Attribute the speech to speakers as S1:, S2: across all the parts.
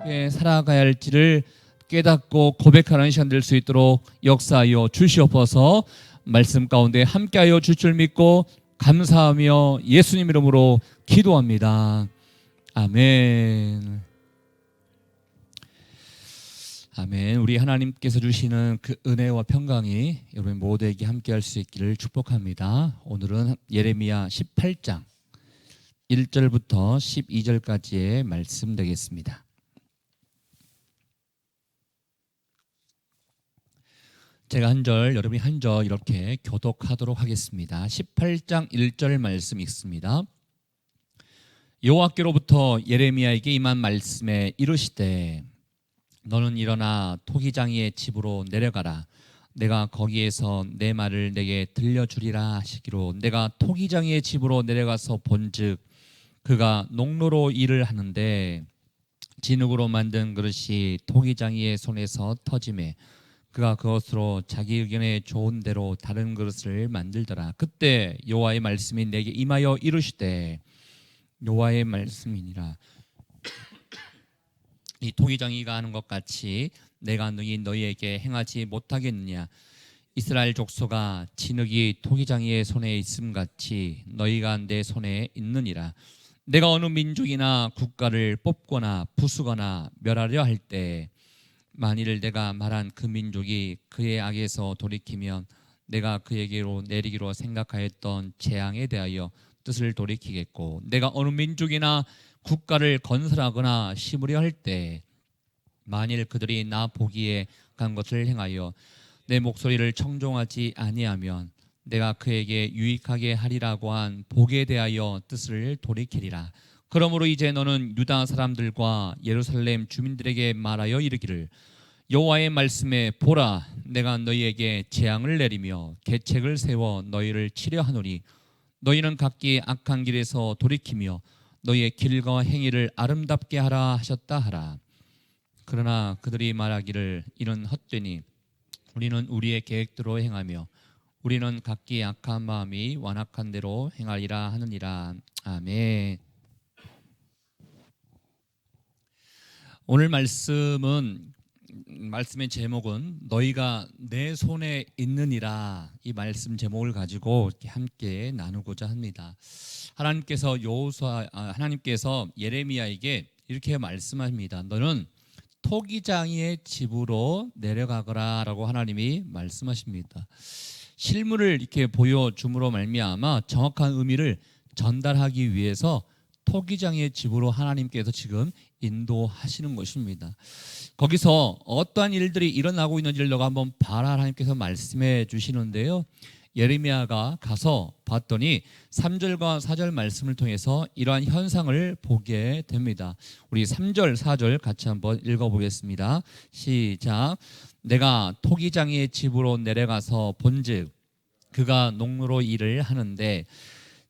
S1: 어떻게 살아가야 할지를 깨닫고 고백하는 시간 될 수 있도록 역사하여 주시옵소서. 말씀 가운데 함께하여 줄 줄 믿고 감사하며 예수님 이름으로 기도합니다. 아멘. 아멘. 우리 하나님께서 주시는 그 은혜와 평강이 여러분 모두에게 함께할 수 있기를 축복합니다. 오늘은 예레미야 18장 1절부터 12절까지의 말씀 되겠습니다. 제가 한 절, 여러분이 한 절 이렇게 교독하도록 하겠습니다. 18장 1절 말씀 읽습니다. 여호와께로부터 예레미야에게 임한 말씀에 이르시되 너는 일어나 토기장이의 집으로 내려가라. 내가 거기에서 내 말을 내게 들려주리라 하시기로 내가 토기장이의 집으로 내려가서 본즉 그가 농로로 일을 하는데 진흙으로 만든 그릇이 토기장이의 손에서 터지매 그가 그것으로 자기 의견에 좋은 대로 다른 그릇을 만들더라. 그때 여호와의 말씀이 내게 임하여 이르시되 여호와의 말씀이니라. 이 토기장이가 하는 것 같이 내가 능히 너희에게 행하지 못하겠느냐. 이스라엘 족속아 진흙이 토기장이의 손에 있음 같이 너희가 내 손에 있느니라. 내가 어느 민족이나 국가를 뽑거나 부수거나 멸하려 할 때 만일 내가 말한 그 민족이 그의 악에서 돌이키면 내가 그에게로 내리기로 생각하였던 재앙에 대하여 뜻을 돌이키겠고 내가 어느 민족이나 국가를 건설하거나 심으려 할 때 만일 그들이 나 보기에 간 것을 행하여 내 목소리를 청종하지 아니하면 내가 그에게 유익하게 하리라고 한 복에 대하여 뜻을 돌이키리라. 그러므로 이제 너는 유다 사람들과 예루살렘 주민들에게 말하여 이르기를 여호와의 말씀에 보라 내가 너희에게 재앙을 내리며 계책을 세워 너희를 치려 하노니 너희는 각기 악한 길에서 돌이키며 너희의 길과 행위를 아름답게 하라 하셨다 하라. 그러나 그들이 말하기를 이는 헛되니 우리는 우리의 계획대로 행하며 우리는 각기 악한 마음이 완악한 대로 행하리라 하느니라. 아멘. 오늘 말씀의 제목은 너희가 내 손에 있느니라. 이 말씀 제목을 가지고 함께 나누고자 합니다. 하나님께서 예레미야에게 이렇게 말씀합니다. 너는 토기장이의 집으로 내려가거라라고 하나님이 말씀하십니다. 실물을 이렇게 보여줌으로 말미암아 정확한 의미를 전달하기 위해서 토기장이의 집으로 하나님께서 지금 인도하시는 것입니다. 거기서 어떠한 일들이 일어나고 있는지를 너가 한번 봐라 하나님께서 말씀해 주시는데요. 예레미야가 가서 봤더니 3절과 4절 말씀을 통해서 이러한 현상을 보게 됩니다. 우리 3절, 4절 같이 한번 읽어보겠습니다. 시작. 내가 토기장이의 집으로 내려가서 본즉 그가 농로로 일을 하는데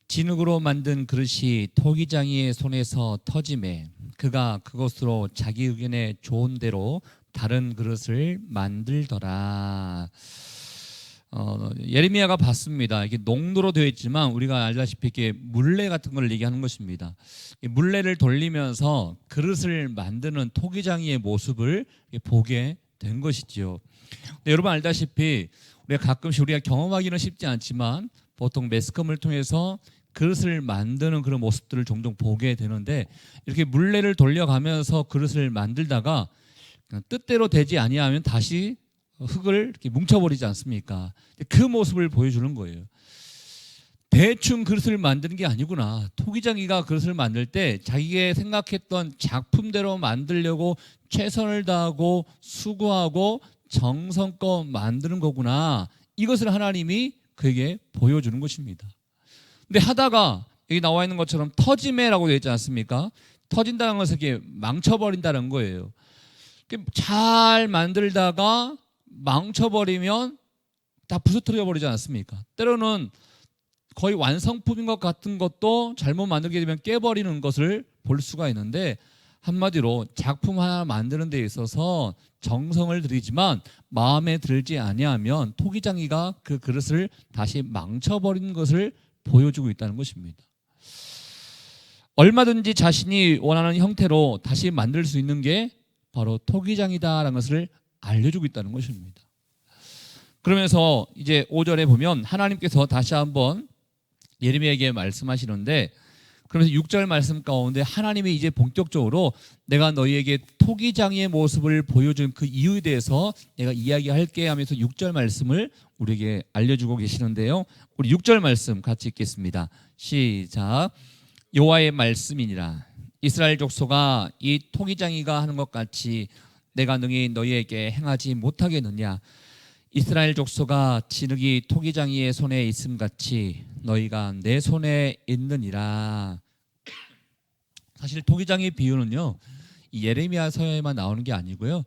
S1: 진흙으로 만든 그릇이 토기장이의 손에서 터지매 그가 그것으로 자기 의견에 좋은 대로 다른 그릇을 만들더라. 예레미야가 봤습니다. 이게 농로로 되어 있지만 우리가 알다시피 이렇게 물레 같은 걸 얘기하는 것입니다. 물레를 돌리면서 그릇을 만드는 토기장이의 모습을 보게 된 것이지요. 여러분 알다시피 우리가 가끔씩 우리가 경험하기는 쉽지 않지만 보통 매스컴을 통해서 그릇을 만드는 그런 모습들을 종종 보게 되는데 이렇게 물레를 돌려가면서 그릇을 만들다가 뜻대로 되지 아니하면 다시 흙을 이렇게 뭉쳐버리지 않습니까? 그 모습을 보여주는 거예요. 대충 그릇을 만드는 게 아니구나. 토기장이가 그릇을 만들 때 자기가 생각했던 작품대로 만들려고 최선을 다하고 수고하고 정성껏 만드는 거구나. 이것을 하나님이 그에게 보여주는 것입니다. 근데 하다가 여기 나와 있는 것처럼 터지매라고 되어 있지 않습니까? 터진다는 것은 이게 망쳐버린다는 거예요. 잘 만들다가 망쳐버리면 다 부서뜨려 버리지 않습니까? 때로는 거의 완성품인 것 같은 것도 잘못 만들게 되면 깨버리는 것을 볼 수가 있는데 한마디로 작품 하나 만드는 데 있어서 정성을 들이지만 마음에 들지 아니하면 토기장이가 그 그릇을 다시 망쳐버리는 것을 보여주고 있다는 것입니다. 얼마든지 자신이 원하는 형태로 다시 만들 수 있는 게 바로 토기장이다라는 것을 알려주고 있다는 것입니다. 그러면서 이제 5절에 보면 하나님께서 다시 한번 예레미야에게 말씀하시는데, 그러면서 6절 말씀 가운데 하나님이 이제 본격적으로 내가 너희에게 토기장이의 모습을 보여준 그 이유에 대해서 내가 이야기할게 하면서 6절 말씀을 우리에게 알려주고 계시는데요. 우리 6절 말씀 같이 읽겠습니다. 시작. 여호와의 말씀이니라. 이스라엘 족속아, 이 토기장이가 하는 것 같이 내가 능히 너희에게 행하지 못하겠느냐. 이스라엘 족속아, 진흙이 토기장이의 손에 있음 같이 너희가 내 손에 있느니라. 사실 토기장의 비유는요, 이 예레미야서에만 나오는 게 아니고요,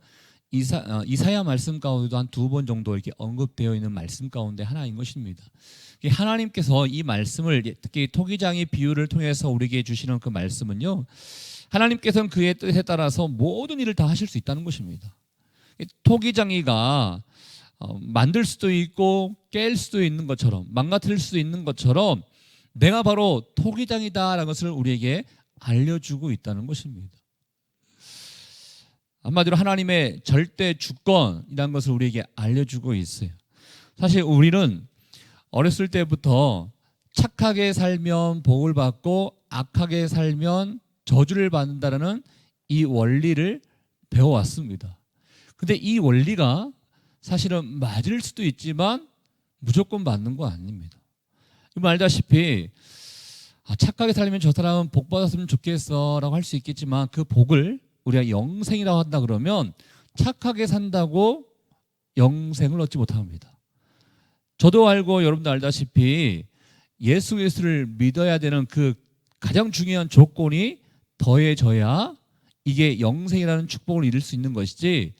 S1: 이사야 말씀 가운데도 한 2번 정도 이렇게 언급되어 있는 말씀 가운데 하나인 것입니다. 하나님께서 이 말씀을, 특히 토기장의 비유를 통해서 우리에게 주시는 그 말씀은요, 하나님께서는 그의 뜻에 따라서 모든 일을 다 하실 수 있다는 것입니다. 토기장이가 만들 수도 있고 깰 수도 있는 것처럼, 망가뜨릴 수도 있는 것처럼 내가 바로 토기장이다라는 것을 우리에게 알려주고 있다는 것입니다. 한마디로 하나님의 절대 주권이라는 것을 우리에게 알려주고 있어요. 사실 우리는 어렸을 때부터 착하게 살면 복을 받고 악하게 살면 저주를 받는다는 이 원리를 배워왔습니다. 근데 이 원리가 사실은 맞을 수도 있지만 무조건 맞는 거 아닙니다. 알다시피 착하게 살면 저 사람은 복 받았으면 좋겠어 라고 할 수 있겠지만, 그 복을 우리가 영생이라고 한다 그러면 착하게 산다고 영생을 얻지 못합니다. 저도 알고 여러분도 알다시피 예수 그리스도를 믿어야 되는 그 가장 중요한 조건이 더해져야 이게 영생이라는 축복을 이룰 수 있는 것이지,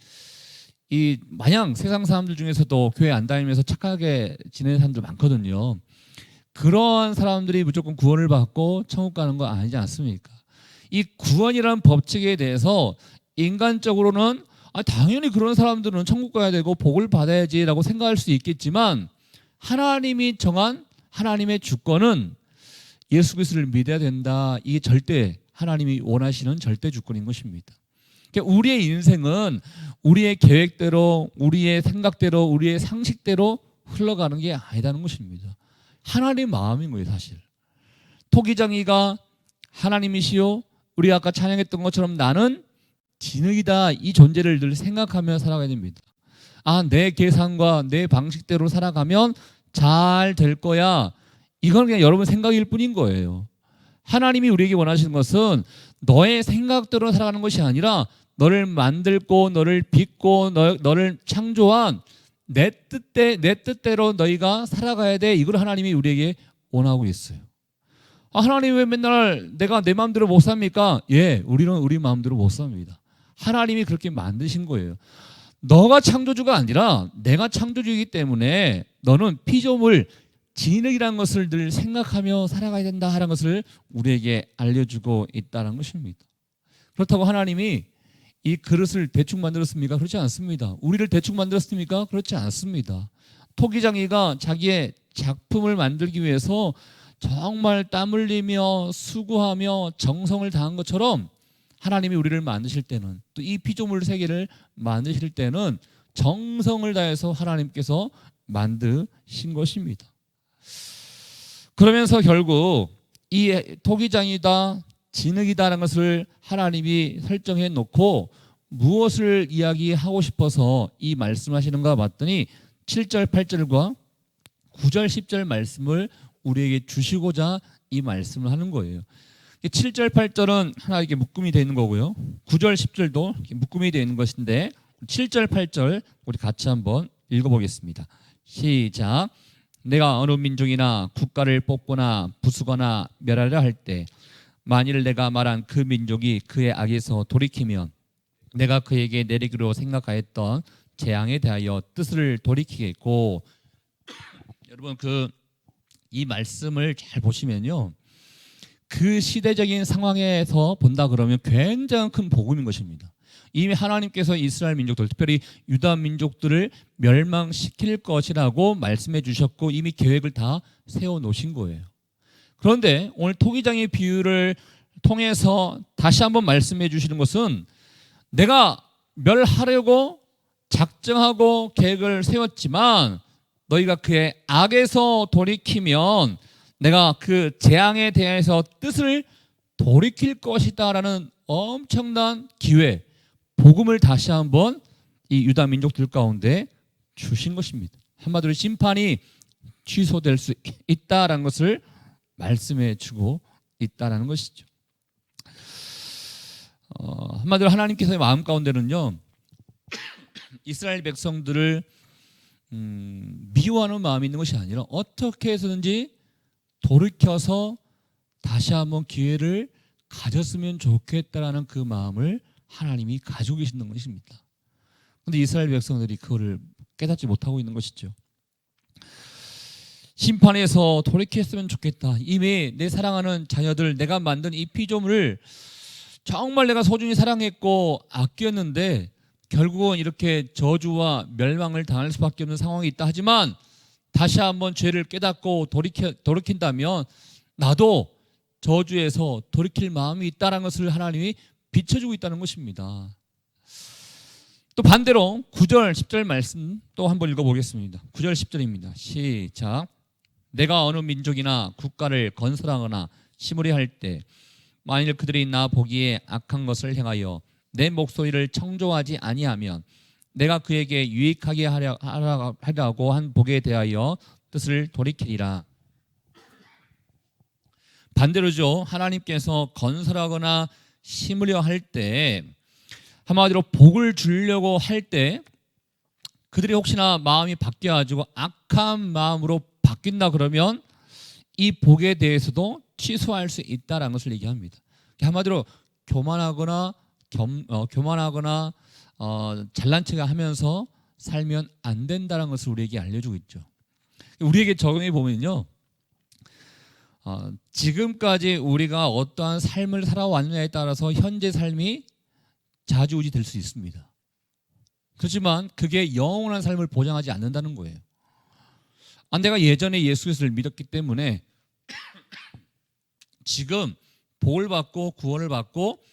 S1: 이 마냥 세상 사람들 중에서도 교회 안 다니면서 착하게 지내는 사람들 많거든요. 그러한 사람들이 무조건 구원을 받고 천국 가는 거 아니지 않습니까? 이 구원이라는 법칙에 대해서 인간적으로는 당연히 그런 사람들은 천국 가야 되고 복을 받아야지라고 생각할 수 있겠지만, 하나님이 정한 하나님의 주권은 예수 그리스도를 믿어야 된다. 이게 절대 하나님이 원하시는 절대 주권인 것입니다. 그러니까 우리의 인생은 우리의 계획대로, 우리의 생각대로, 우리의 상식대로 흘러가는 게 아니라는 것입니다. 하나님 마음인 거예요, 사실. 토기장이가 하나님이시요, 우리가 아까 찬양했던 것처럼 나는 진흙이다, 이 존재를 늘 생각하며 살아가야 됩니다. 내 계산과 내 방식대로 살아가면 잘 될 거야. 이건 그냥 여러분 생각일 뿐인 거예요. 하나님이 우리에게 원하시는 것은 너의 생각대로 살아가는 것이 아니라 너를 만들고 너를 빚고 너를 창조한 내 뜻대로 너희가 살아가야 돼. 이걸 하나님이 우리에게 원하고 있어요. 하나님 왜 맨날 내가 내 마음대로 못 삽니까? 우리는 우리 마음대로 못 삽니다. 하나님이 그렇게 만드신 거예요. 너가 창조주가 아니라 내가 창조주이기 때문에 너는 피조물, 진흙이라는 것을 늘 생각하며 살아가야 된다 하는 것을 우리에게 알려주고 있다는 것입니다. 그렇다고 하나님이 이 그릇을 대충 만들었습니까? 그렇지 않습니다. 우리를 대충 만들었습니까? 그렇지 않습니다. 토기장이가 자기의 작품을 만들기 위해서 정말 땀 흘리며 수고하며 정성을 다한 것처럼, 하나님이 우리를 만드실 때는, 또 이 피조물 세계를 만드실 때는 정성을 다해서 하나님께서 만드신 것입니다. 그러면서 결국 이 토기장이다, 진흙이다라는 것을 하나님이 설정해 놓고 무엇을 이야기하고 싶어서 이 말씀하시는가 봤더니 7절, 8절과 9절, 10절 말씀을 우리에게 주시고자 이 말씀을 하는 거예요. 7절, 8절은 하나 이렇게 묶음이 되어 있는 거고요. 9절, 10절도 이렇게 묶음이 되어 있는 것인데, 7절, 8절 우리 같이 한번 읽어보겠습니다. 시작. 내가 어느 민족이나 국가를 뽑거나 부수거나 멸하려 할 때 만일 내가 말한 그 민족이 그의 악에서 돌이키면 내가 그에게 내리기로 생각하였던 재앙에 대하여 뜻을 돌이키겠고, 여러분 이 말씀을 잘 보시면요, 그 시대적인 상황에서 본다 그러면 굉장히 큰 복음인 것입니다. 이미 하나님께서 이스라엘 민족들, 특별히 유다 민족들을 멸망시킬 것이라고 말씀해 주셨고 이미 계획을 다 세워놓으신 거예요. 그런데 오늘 토기장의 비유를 통해서 다시 한번 말씀해 주시는 것은 내가 멸하려고 작정하고 계획을 세웠지만 너희가 그의 악에서 돌이키면 내가 그 재앙에 대해서 뜻을 돌이킬 것이다 라는 엄청난 기회, 복음을 다시 한번 이 유다 민족들 가운데 주신 것입니다. 한마디로 심판이 취소될 수 있다라는 것을 말씀해 주고 있다라는 것이죠. 한마디로 하나님께서의 마음 가운데는요, 이스라엘 백성들을 미워하는 마음이 있는 것이 아니라 어떻게 해서든지 돌이켜서 다시 한번 기회를 가졌으면 좋겠다라는 그 마음을 하나님이 가지고 계시는 것입니다. 그런데 이스라엘 백성들이 그거를 깨닫지 못하고 있는 것이죠. 심판에서 돌이켰으면 좋겠다. 이미 내 사랑하는 자녀들, 내가 만든 이 피조물을 정말 내가 소중히 사랑했고 아꼈는데 결국은 이렇게 저주와 멸망을 당할 수밖에 없는 상황이 있다 하지만 다시 한번 죄를 깨닫고 돌이킨다면 나도 저주에서 돌이킬 마음이 있다는 것을 하나님이 비춰주고 있다는 것입니다. 또 반대로 9절 10절 말씀 또 한번 읽어보겠습니다. 9절 10절입니다. 시작. 내가 어느 민족이나 국가를 건설하거나 심으려 할 때 만일 그들이 나 보기에 악한 것을 행하여 내 목소리를 청조하지 아니하면 내가 그에게 유익하게 하려고 한 복에 대하여 뜻을 돌이키리라. 반대로죠. 하나님께서 건설하거나 심으려 할 때 한마디로 복을 주려고 할 때 그들이 혹시나 마음이 바뀌어가지고 악한 마음으로 바뀐다 그러면 이 복에 대해서도 취소할 수 있다라는 것을 얘기합니다. 한마디로 교만하거나 잘난 척을 하면서 살면 안 된다는 것을 우리에게 알려주고 있죠. 우리에게 적용해 보면요, 지금까지 우리가 어떠한 삶을 살아왔느냐에 따라서 현재 삶이 좌지우지 될 수 있습니다. 그렇지만 그게 영원한 삶을 보장하지 않는다는 거예요. 내가 예전에 예수 그리스도를 믿었기 때문에 지금 복을 받고 구원을 받고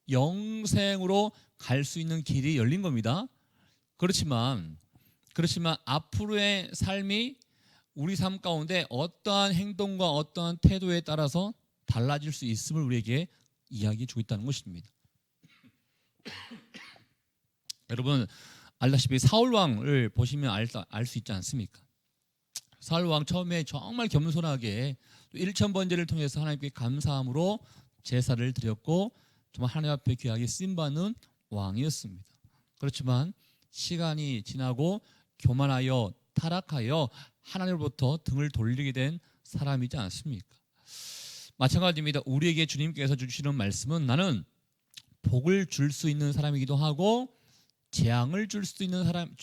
S1: 영생으로 갈 수 있는 길이 열린 겁니다. 그렇지만 앞으로의 삶이 우리 삶 가운데 어떠한 행동과 어떠한 태도에 따라서 달라질 수 있음을 우리에게 이야기해 주고 있다는 것입니다. 여러분 알다시피 사울 왕을 보시면 알 수 있지 않습니까? 사울 왕 처음에 정말 겸손하게 1,000번제를 통해서 하나님께 감사함으로 제사를 드렸고 정말 하나님 앞에 귀하게 쓰임받는 왕이었습니다. 그렇지만 시간이 지나고 교만하여 타락하여 하나님으로부터 등을 돌리게 된 사람이지 않습니까? 마찬가지입니다. 우리에게 주님께서 주시는 말씀은 나는 복을 줄 수 있는 사람이기도 하고 재앙을 줄 수도 있는 사람,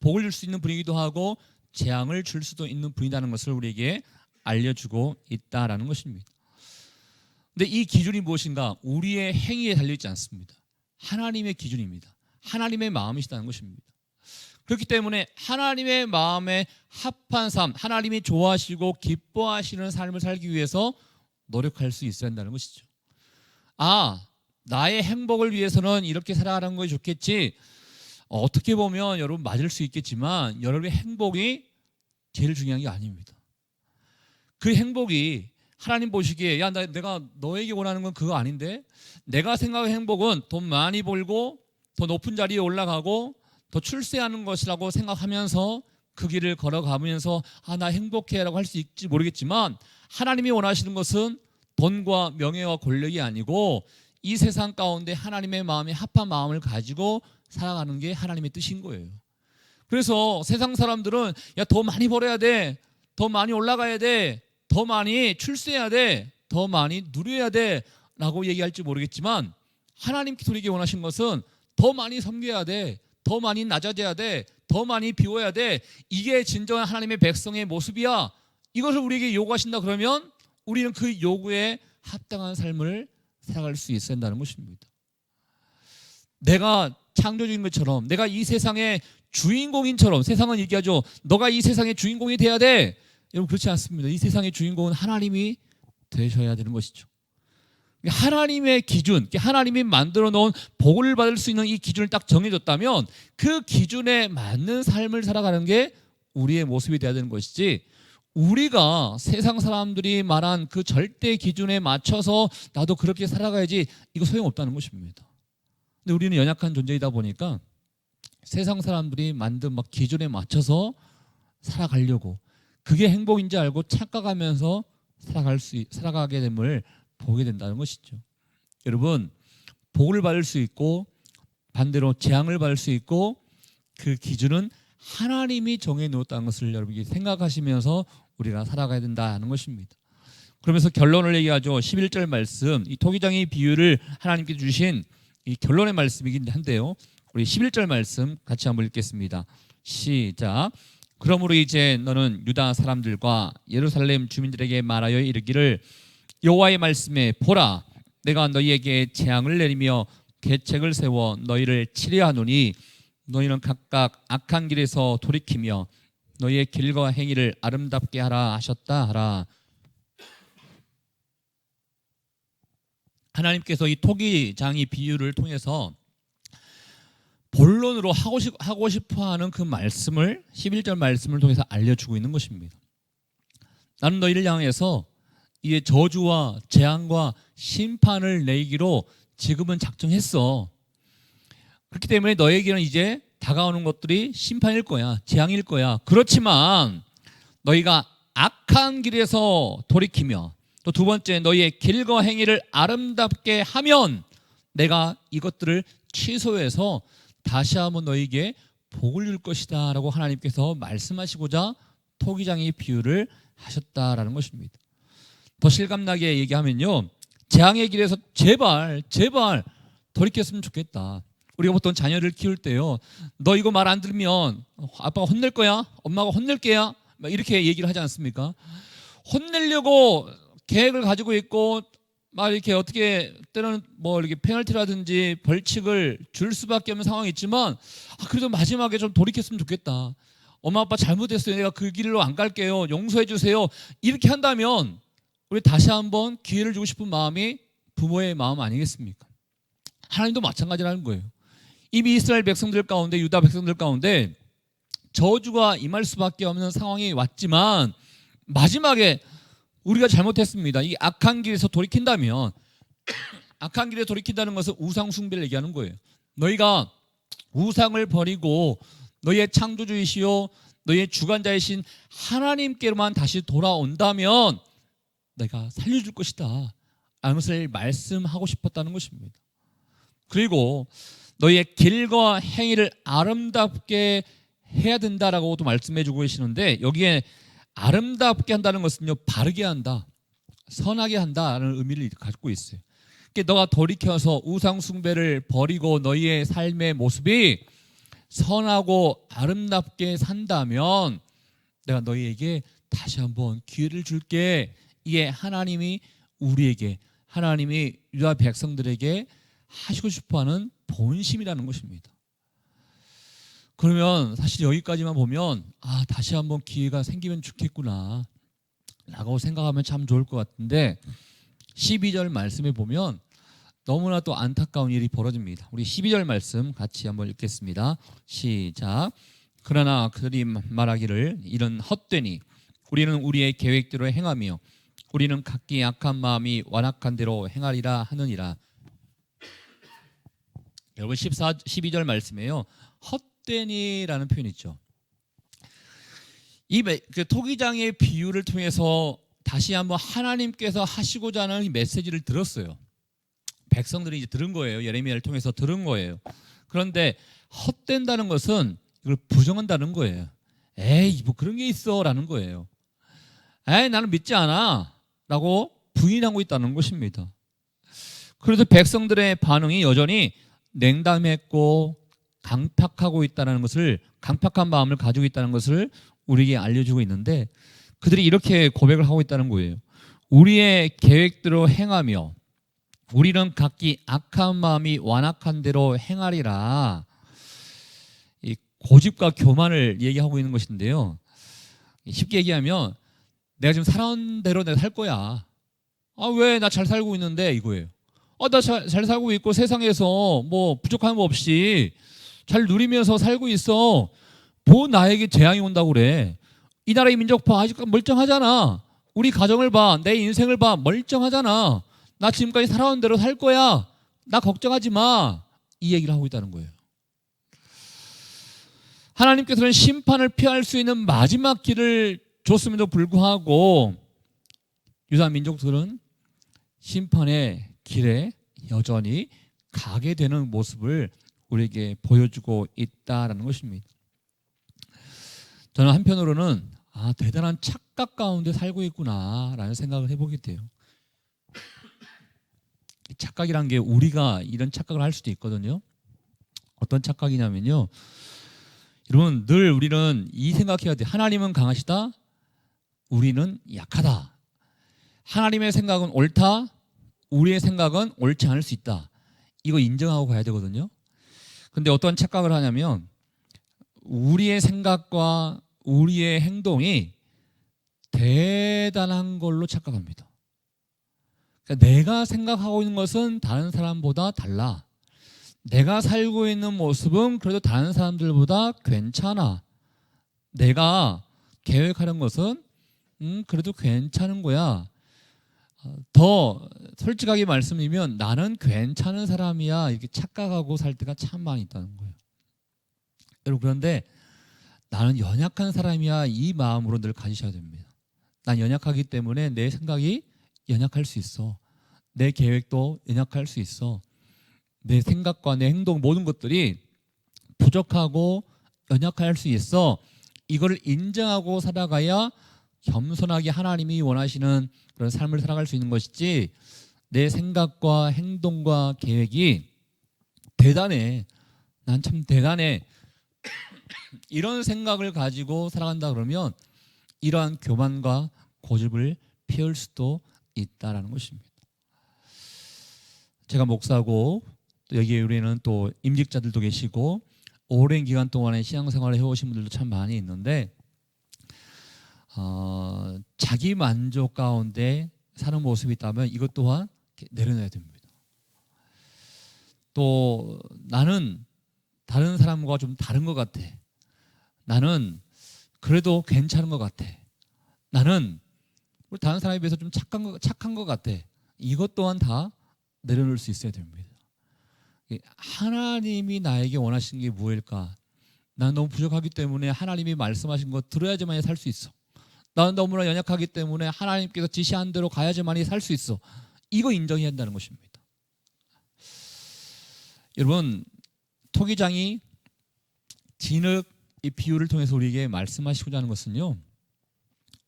S1: 복을 줄 수 있는 분이기도 하고 재앙을 줄 수도 있는 분이라는 것을 우리에게 알려주고 있다라는 것입니다. 근데 이 기준이 무엇인가? 우리의 행위에 달려있지 않습니다. 하나님의 기준입니다. 하나님의 마음이시다는 것입니다. 그렇기 때문에 하나님의 마음에 합한 삶, 하나님이 좋아하시고 기뻐하시는 삶을 살기 위해서 노력할 수 있어야 한다는 것이죠. 나의 행복을 위해서는 이렇게 살아가는 것이 좋겠지. 어떻게 보면 여러분 맞을 수 있겠지만 여러분의 행복이 제일 중요한 게 아닙니다. 그 행복이 하나님 보시기에 내가 너에게 원하는 건 그거 아닌데, 내가 생각하는 행복은 돈 많이 벌고 더 높은 자리에 올라가고 더 출세하는 것이라고 생각하면서 그 길을 걸어가면서 나 행복해라고 할 수 있을지 모르겠지만 하나님이 원하시는 것은 돈과 명예와 권력이 아니고 이 세상 가운데 하나님의 마음에 합한 마음을 가지고 살아가는 게 하나님의 뜻인 거예요. 그래서 세상 사람들은 더 많이 벌어야 돼, 더 많이 올라가야 돼, 더 많이 출세해야 돼, 더 많이 누려야 돼 라고 얘기할지 모르겠지만 하나님께서 우리에게 원하신 것은 더 많이 섬겨야 돼, 더 많이 낮아져야 돼, 더 많이 비워야 돼. 이게 진정한 하나님의 백성의 모습이야. 이것을 우리에게 요구하신다 그러면 우리는 그 요구에 합당한 삶을 살아갈 수 있어야 한다는 것입니다. 내가 창조주인 것처럼, 내가 이 세상의 주인공인처럼, 세상은 얘기하죠. 너가 이 세상의 주인공이 돼야 돼. 여러분 그렇지 않습니다. 이 세상의 주인공은 하나님이 되셔야 되는 것이죠. 하나님의 기준, 하나님이 만들어 놓은 복을 받을 수 있는 이 기준을 딱 정해줬다면 그 기준에 맞는 삶을 살아가는 게 우리의 모습이 돼야 되는 것이지, 우리가 세상 사람들이 말한 그 절대 기준에 맞춰서 나도 그렇게 살아가야지, 이거 소용없다는 것입니다. 근데 우리는 연약한 존재이다 보니까 세상 사람들이 만든 막 기준에 맞춰서 살아가려고, 그게 행복인지 알고 착각하면서 살아가게 됨을 보게 된다는 것이죠. 여러분, 복을 받을 수 있고 반대로 재앙을 받을 수 있고, 그 기준은 하나님이 정해 놓았다는 것을 여러분이 생각하시면서 우리가 살아가야 된다는 것입니다. 그러면서 결론을 얘기하죠. 11절 말씀, 이 토기장의 비유를 하나님께 주신 이 결론의 말씀이긴 한데요, 우리 11절 말씀 같이 한번 읽겠습니다. 시작. 그러므로 이제 너는 유다 사람들과 예루살렘 주민들에게 말하여 이르기를, 여호와의 말씀에 보라, 내가 너희에게 재앙을 내리며 계책을 세워 너희를 치려 하노니 너희는 각각 악한 길에서 돌이키며 너희의 길과 행위를 아름답게 하라 하셨다 하라. 하나님께서 이 토기장이 비유를 통해서 본론으로 하고 싶어하는 그 말씀을 11절 말씀을 통해서 알려주고 있는 것입니다. 나는 너희를 향해서 이에 저주와 재앙과 심판을 내기로 지금은 작정했어. 그렇기 때문에 너에게는 이제 다가오는 것들이 심판일 거야, 재앙일 거야. 그렇지만 너희가 악한 길에서 돌이키며, 또 두 번째 너희의 길과 행위를 아름답게 하면 내가 이것들을 취소해서 다시 한번 너희에게 복을 줄 것이다 라고 하나님께서 말씀하시고자 토기장의 비유를 하셨다라는 것입니다. 더 실감나게 얘기하면요, 재앙의 길에서 제발 돌이켰으면 좋겠다. 우리가 보통 자녀를 키울 때요, 너 이거 말 안 들으면 아빠가 혼낼 거야, 엄마가 혼낼게야, 이렇게 얘기를 하지 않습니까? 혼내려고 계획을 가지고 있고 막 이렇게 어떻게 때로는 뭐 이렇게 페널티라든지 벌칙을 줄 수밖에 없는 상황이 있지만, 그래도 마지막에 좀 돌이켰으면 좋겠다. 엄마 아빠 잘못했어요, 내가 그 길로 안 갈게요, 용서해 주세요, 이렇게 한다면 우리 다시 한번 기회를 주고 싶은 마음이 부모의 마음 아니겠습니까? 하나님도 마찬가지라는 거예요. 이미 이스라엘 백성들 가운데, 유다 백성들 가운데 저주가 임할 수밖에 없는 상황이 왔지만 마지막에 우리가 잘못했습니다, 이 악한 길에서 돌이킨다면 악한 길에 돌이킨다는 것은 우상 숭배를 얘기하는 거예요. 너희가 우상을 버리고 너희의 창조주이시오 너희의 주관자이신 하나님께로만 다시 돌아온다면 내가 살려줄 것이다 라는 것을 말씀하고 싶었다는 것입니다. 그리고 너희의 길과 행위를 아름답게 해야 된다라고도 말씀해 주고 계시는데, 여기에 아름답게 한다는 것은요, 바르게 한다, 선하게 한다라는 의미를 갖고 있어요. 그러니까 너가 돌이켜서 우상 숭배를 버리고 너희의 삶의 모습이 선하고 아름답게 산다면 내가 너희에게 다시 한번 기회를 줄게. 이게 하나님이 우리에게, 하나님이 유다 백성들에게 하시고 싶어하는 본심이라는 것입니다. 그러면 사실 여기까지만 보면 다시 한번 기회가 생기면 좋겠구나 라고 생각하면 참 좋을 것 같은데, 12절 말씀에 보면 너무나 또 안타까운 일이 벌어집니다. 우리 12절 말씀 같이 한번 읽겠습니다. 시작. 그러나 그들이 말하기를 이런 헛되니 우리는 우리의 계획대로 행하며 우리는 각기 악한 마음이 완악한 대로 행하리라 하느니라. 여러분 12절 말씀에요, 헛되니라는 표현이 있죠. 이 토기장의 비유를 통해서 다시 한번 하나님께서 하시고자 하는 이 메시지를 들었어요. 백성들이 이제 들은 거예요. 예레미야를 통해서 들은 거예요. 그런데 헛된다는 것은 이걸 부정한다는 거예요. 에이, 뭐 그런 게 있어 라는 거예요. 에이, 나는 믿지 않아 라고 부인하고 있다는 것입니다. 그래서 백성들의 반응이 여전히 냉담했고 강팍하고 있다는 것을, 강팍한 마음을 가지고 있다는 것을 우리에게 알려주고 있는데, 그들이 이렇게 고백을 하고 있다는 거예요. 우리의 계획대로 행하며 우리는 각기 악한 마음이 완악한 대로 행하리라. 이 고집과 교만을 얘기하고 있는 것인데요, 쉽게 얘기하면 내가 지금 살아온 대로 내가 살 거야. 왜 나 잘 살고 있는데 이거예요. 나 잘 살고 있고 세상에서 뭐 부족함 없이 잘 누리면서 살고 있어. 뭐 나에게 재앙이 온다고 그래. 이 나라의 민족 봐. 아직 멀쩡하잖아. 우리 가정을 봐. 내 인생을 봐. 멀쩡하잖아. 나 지금까지 살아온 대로 살 거야. 나 걱정하지 마. 이 얘기를 하고 있다는 거예요. 하나님께서는 심판을 피할 수 있는 마지막 길을 줬음에도 불구하고 유다 민족들은 심판의 길에 여전히 가게 되는 모습을 우리에게 보여주고 있다는 것입니다. 저는 한편으로는 대단한 착각 가운데 살고 있구나라는 생각을 해보게 돼요. 착각이란 게 우리가 이런 착각을 할 수도 있거든요. 어떤 착각이냐면요. 여러분, 늘 우리는 이 생각해야 돼. 하나님은 강하시다. 우리는 약하다. 하나님의 생각은 옳다. 우리의 생각은 옳지 않을 수 있다. 이거 인정하고 가야 되거든요. 근데 어떤 착각을 하냐면 우리의 생각과 우리의 행동이 대단한 걸로 착각합니다. 그러니까 내가 생각하고 있는 것은 다른 사람보다 달라. 내가 살고 있는 모습은 그래도 다른 사람들보다 괜찮아. 내가 계획하는 것은 그래도 괜찮은 거야. 더 솔직하게 말씀드리면 나는 괜찮은 사람이야. 이렇게 착각하고 살 때가 참 많이 있다는 거예요. 여러분, 그런데 나는 연약한 사람이야. 이 마음으로 늘 가지셔야 됩니다. 난 연약하기 때문에 내 생각이 연약할 수 있어. 내 계획도 연약할 수 있어. 내 생각과 내 행동 모든 것들이 부족하고 연약할 수 있어. 이걸 인정하고 살아가야 겸손하게 하나님이 원하시는 그런 삶을 살아갈 수 있는 것이지, 내 생각과 행동과 계획이 대단해. 난 참 대단해. 이런 생각을 가지고 살아간다 그러면 이러한 교만과 고집을 피울 수도 있다라는 것입니다. 제가 목사고 또 여기에 우리는 또 임직자들도 계시고 오랜 기간 동안에 신앙생활을 해오신 분들도 참 많이 있는데 자기 만족 가운데 사는 모습이 있다면 이것 또한 내려놔야 됩니다. 또 나는 다른 사람과 좀 다른 것 같아. 나는 그래도 괜찮은 것 같아. 나는 다른 사람에 비해서 좀 착한 것 같아. 이것 또한 다 내려놓을 수 있어야 됩니다. 하나님이 나에게 원하시는 게 무엇일까? 난 너무 부족하기 때문에 하나님이 말씀하신 거 들어야지만이 살 수 있어. 나는 너무나 연약하기 때문에 하나님께서 지시한 대로 가야지만이 살 수 있어. 이거 인정해야 한다는 것입니다. 여러분, 토기장이 진흙 이 비유를 통해서 우리에게 말씀하시고자 하는 것은요,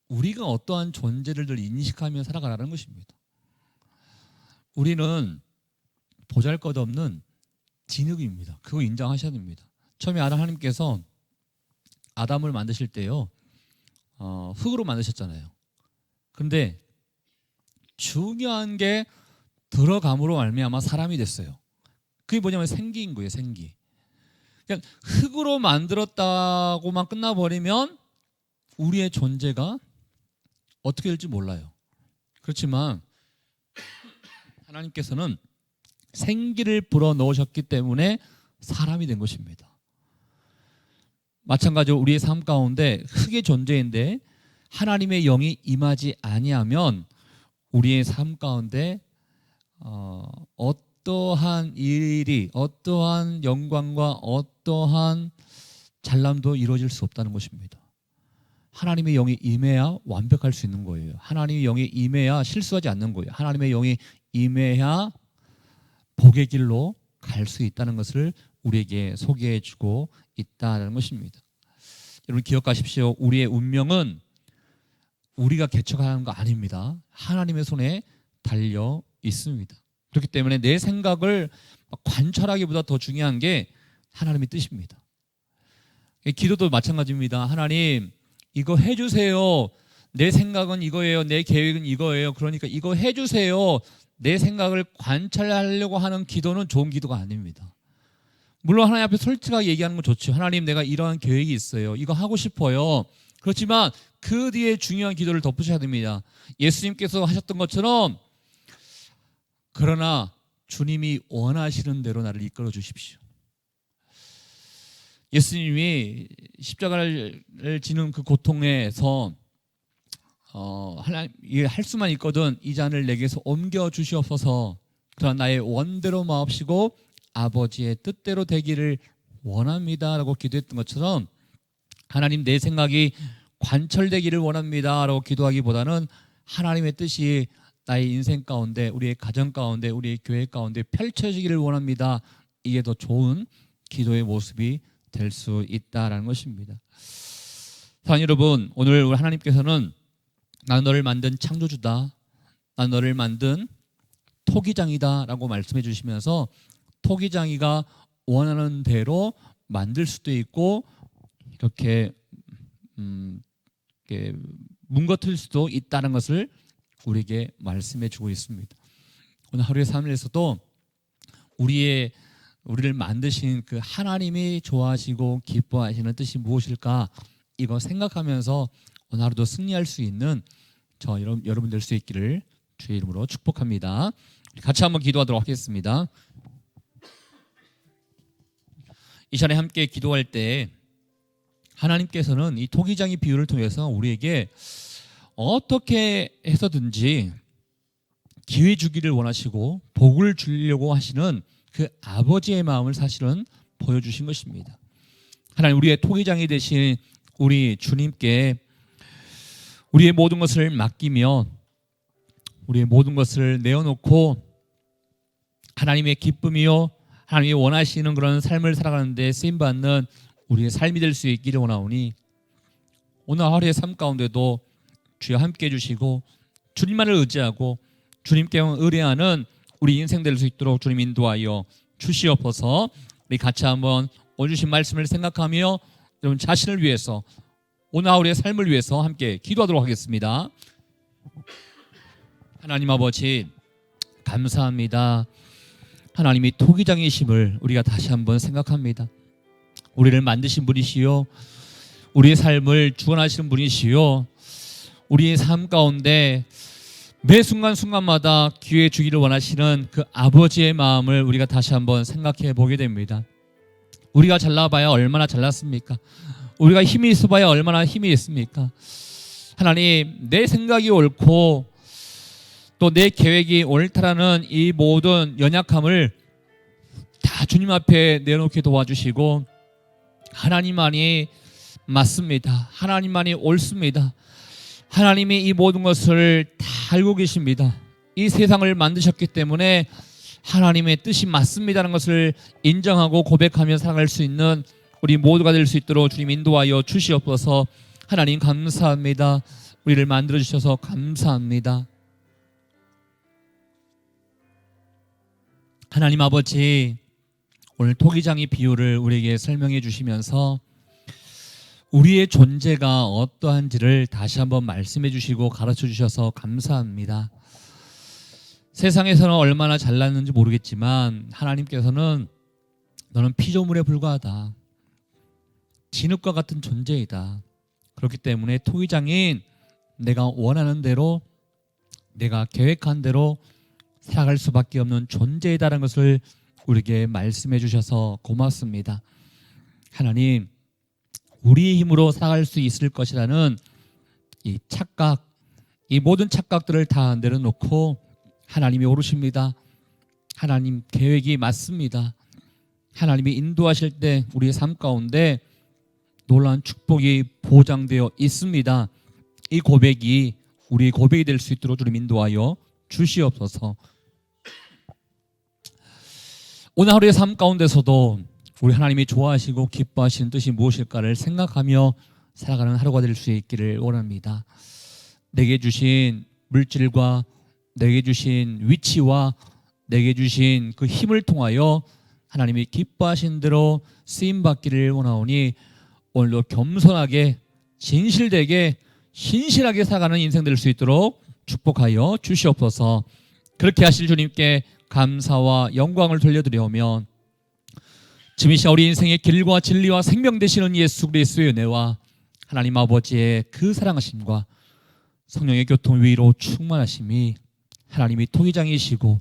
S1: 우리가 어떠한 존재를 늘 인식하며 살아가라는 것입니다. 우리는 보잘것없는 진흙입니다. 그거 인정하셔야 됩니다. 처음에 하나님께서 아담을 만드실 때요, 흙으로 만드셨잖아요. 그런데 중요한 게 들어감으로 말미암아 사람이 됐어요. 그게 뭐냐면 생기인 거예요. 생기. 그러니까 흙으로 만들었다고만 끝나버리면 우리의 존재가 어떻게 될지 몰라요. 그렇지만 하나님께서는 생기를 불어넣으셨기 때문에 사람이 된 것입니다. 마찬가지로 우리의 삶 가운데 흙의 존재인데 하나님의 영이 임하지 아니하면 우리의 삶 가운데 어떠한 일이, 어떠한 영광과 어떠한 잘남도 이루어질 수 없다는 것입니다. 하나님의 영이 임해야 완벽할 수 있는 거예요. 하나님의 영이 임해야 실수하지 않는 거예요. 하나님의 영이 임해야 복의 길로 갈 수 있다는 것을 우리에게 소개해 주고 있다는 것입니다. 여러분 기억하십시오. 우리의 운명은 우리가 개척하는 거 아닙니다. 하나님의 손에 달려 있습니다. 그렇기 때문에 내 생각을 관찰하기보다 더 중요한 게 하나님의 뜻입니다. 기도도 마찬가지입니다. 하나님, 이거 해주세요. 내 생각은 이거예요. 내 계획은 이거예요. 그러니까 이거 해주세요. 내 생각을 관찰하려고 하는 기도는 좋은 기도가 아닙니다. 물론 하나님 앞에 솔직하게 얘기하는 건 좋죠. 하나님, 내가 이러한 계획이 있어요. 이거 하고 싶어요. 그렇지만 그 뒤에 중요한 기도를 덧붙여야 됩니다. 예수님께서 하셨던 것처럼 그러나 주님이 원하시는 대로 나를 이끌어 주십시오. 예수님이 십자가를 지는 그 고통에서 하나님 할 수만 있거든 이 잔을 내게서 옮겨 주시옵소서. 그러나 나의 원대로 마옵시고 아버지의 뜻대로 되기를 원합니다라고 기도했던 것처럼 하나님 내 생각이 관철되기를 원합니다라고 기도하기보다는 하나님의 뜻이 나의 인생 가운데, 우리의 가정 가운데, 우리의 교회 가운데 펼쳐지기를 원합니다. 이게 더 좋은 기도의 모습이 될 수 있다라는 것입니다. 사랑하는 여러분, 오늘 하나님께서는 나는 너를 만든 창조주다, 나는 너를 만든 토기장이다 라고 말씀해 주시면서 토기장이가 원하는 대로 만들 수도 있고 이렇게 뭉거틀 수도 있다는 것을 우리에게 말씀해 주고 있습니다. 오늘 하루의 삶에서도 우리를 만드신 그 하나님이 좋아하시고 기뻐하시는 뜻이 무엇일까, 이거 생각하면서 오늘 하루도 승리할 수 있는 여러분 될 수 있기를 주의 이름으로 축복합니다. 같이 한번 기도하도록 하겠습니다. 이 시간에 함께 기도할 때 하나님께서는 이 토기장이 비유를 통해서 우리에게 어떻게 해서든지 기회 주기를 원하시고 복을 주려고 하시는 그 아버지의 마음을 사실은 보여주신 것입니다. 하나님, 우리의 토기장이 되신 우리 주님께 우리의 모든 것을 맡기며 우리의 모든 것을 내어놓고 하나님의 기쁨이요 하나님이 원하시는 그런 삶을 살아가는데 쓰임받는 우리의 삶이 될 수 있기를 원하오니 오늘 하루의 삶 가운데도 주여 함께 해주시고 주님만을 의지하고 주님께 의뢰하는 우리 인생 될 수 있도록 주님 인도하여 주시옵소서. 우리 같이 한번 오늘 주신 말씀을 생각하며 여러분 자신을 위해서 오늘 하루의 삶을 위해서 함께 기도하도록 하겠습니다. 하나님 아버지 감사합니다. 하나님이 토기장이심을 우리가 다시 한번 생각합니다. 우리를 만드신 분이시요 우리의 삶을 주관하시는 분이시요 우리의 삶 가운데 매 순간순간마다 기회 주기를 원하시는 그 아버지의 마음을 우리가 다시 한번 생각해 보게 됩니다. 우리가 잘나봐야 얼마나 잘났습니까? 우리가 힘이 있어봐야 얼마나 힘이 있습니까? 하나님, 내 생각이 옳고 또 내 계획이 옳다라는 이 모든 연약함을 다 주님 앞에 내놓게 도와주시고 하나님만이 맞습니다. 하나님만이 옳습니다. 하나님이 이 모든 것을 다 알고 계십니다. 이 세상을 만드셨기 때문에 하나님의 뜻이 맞습니다라는 것을 인정하고 고백하며 살아갈 수 있는 우리 모두가 될 수 있도록 주님 인도하여 주시옵소서. 하나님 감사합니다. 우리를 만들어주셔서 감사합니다. 하나님 아버지, 오늘 토기장이 비유를 우리에게 설명해 주시면서 우리의 존재가 어떠한지를 다시 한번 말씀해 주시고 가르쳐 주셔서 감사합니다. 세상에서는 얼마나 잘났는지 모르겠지만 하나님께서는 너는 피조물에 불과하다, 진흙과 같은 존재이다. 그렇기 때문에 토기장인 내가 원하는 대로 내가 계획한 대로 살아갈 수밖에 없는 존재이다라는 것을 우리에게 말씀해 주셔서 고맙습니다. 하나님, 우리의 힘으로 살아갈 수 있을 것이라는 이 착각, 이 모든 착각들을 다 내려놓고 하나님이 오르십니다. 하나님 계획이 맞습니다. 하나님이 인도하실 때 우리의 삶 가운데 놀라운 축복이 보장되어 있습니다. 이 고백이 우리의 고백이 될 수 있도록 주님 인도하여 주시옵소서. 오늘 하루의 삶 가운데서도 우리 하나님이 좋아하시고 기뻐하시는 뜻이 무엇일까를 생각하며 살아가는 하루가 될 수 있기를 원합니다. 내게 주신 물질과 내게 주신 위치와 내게 주신 그 힘을 통하여 하나님이 기뻐하신 대로 쓰임받기를 원하오니 오늘도 겸손하게 진실되게 신실하게 살아가는 인생 될 수 있도록 축복하여 주시옵소서. 그렇게 하실 주님께 감사와 영광을 돌려드리오며 지금 이 시간 우리 인생의 길과 진리와 생명 되시는 예수 그리스도의 은혜와 하나님 아버지의 그 사랑하심과 성령의 교통 위로 충만하심이 하나님이 토기장이시고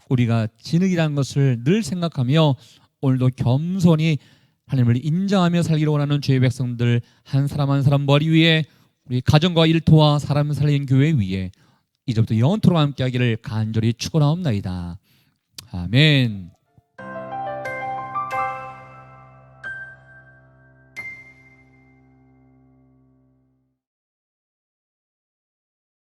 S1: 우리가 진흙이라는 것을 늘 생각하며 오늘도 겸손히 하나님을 인정하며 살기로 원하는 주의 백성들 한 사람 한 사람 머리 위에 우리 가정과 일터와 사람 살리는 교회 위에 이제부터 영원토록 함께하기를 간절히 축원하옵나이다. 아멘.